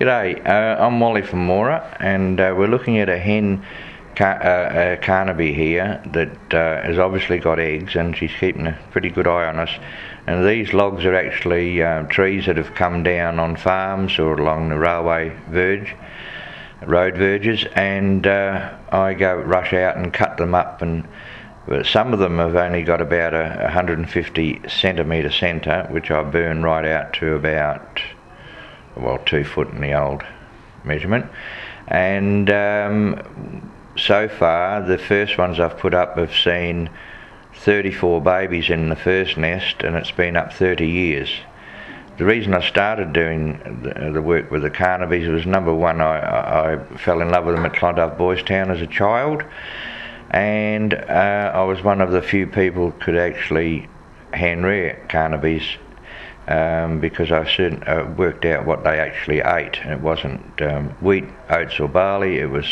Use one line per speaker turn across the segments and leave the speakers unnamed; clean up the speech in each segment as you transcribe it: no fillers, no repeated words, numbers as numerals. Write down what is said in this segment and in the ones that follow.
G'day, I'm Wally from Mora, and we're looking at a hen Carnaby here that has obviously got eggs, and she's keeping a pretty good eye on us. And these logs are actually trees that have come down on farms or along the road verges, and I rush out and cut them up, and some of them have only got about 150 centimetre centre, which I burn right out to about 2 foot in the old measurement. And so far the first ones I've put up have seen 34 babies in the first nest, and it's been up 30 years. The reason I started doing the work with the Carnabys was, number one, I fell in love with them at Clontarf Boys Town as a child, and I was one of the few people who could actually hand rear Carnabys, because I worked out what they actually ate. It wasn't wheat, oats or barley, it was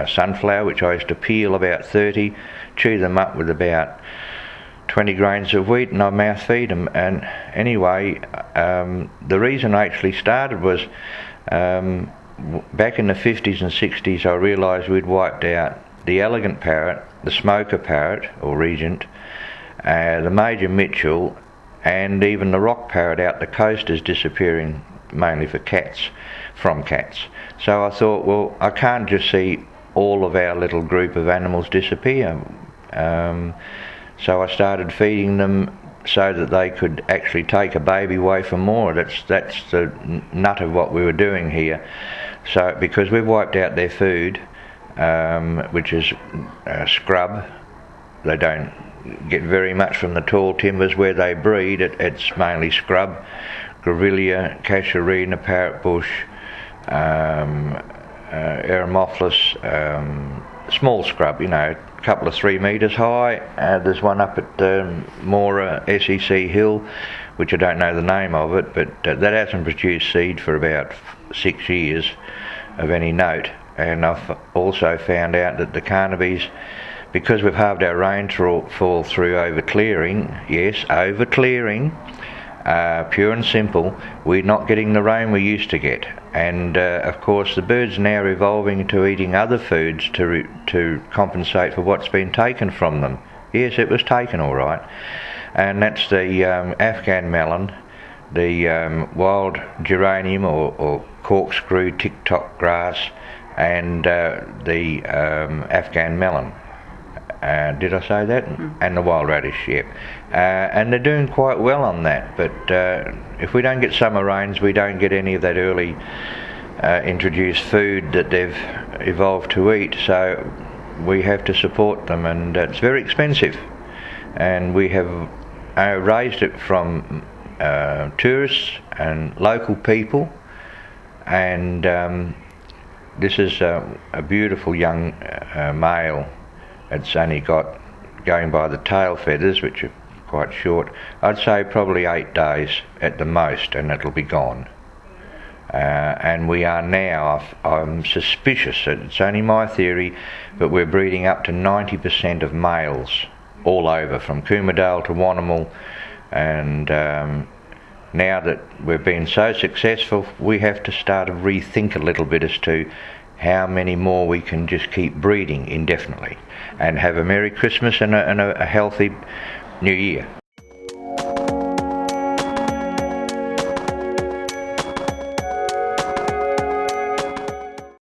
sunflower, which I used to peel about 30, chew them up with about 20 grains of wheat, and I mouth feed them. And anyway, the reason I actually started was back in the 50s and 60s I realised we'd wiped out the elegant parrot, the smoker parrot or regent, the Major Mitchell, and even the rock parrot out the coast is disappearing, mainly from cats. So I thought, well, I can't just see all of our little group of animals disappear. So I started feeding them so that they could actually take a baby away from more. That's the nut of what we were doing here. So because we've wiped out their food, which is scrub, they don't get very much from the tall timbers where they breed. It's mainly scrub, grevillea, casuarina, parrot bush, eremophilus, small scrub, a couple of 3 metres high. There's one up at Mora SEC Hill, which I don't know the name of it, but that hasn't produced seed for about 6 years of any note. And I've also found out that the Carnabys, because we've halved our rainfall through over-clearing, yes, over-clearing, pure and simple, we're not getting the rain we used to get. And of course the birds are now evolving into eating other foods to compensate for what's been taken from them. Yes, it was taken all right. And that's the Afghan melon, the wild geranium or corkscrew tick-tock grass, and the Afghan melon. Did I say that? And the wild radish, yep. And they're doing quite well on that, but if we don't get summer rains, we don't get any of that early introduced food that they've evolved to eat, so we have to support them, and it's very expensive. And we have raised it from tourists and local people, and this is a beautiful young male. It's only got, going by the tail feathers, which are quite short, I'd say probably 8 days at the most, and it'll be gone. And we are now, I'm suspicious, it's only my theory, but we're breeding up to 90% of males all over, from Coomerdale to Wannamal. And now that we've been so successful, we have to start to rethink a little bit as to how many more we can just keep breeding indefinitely, and have a Merry Christmas and a healthy New Year.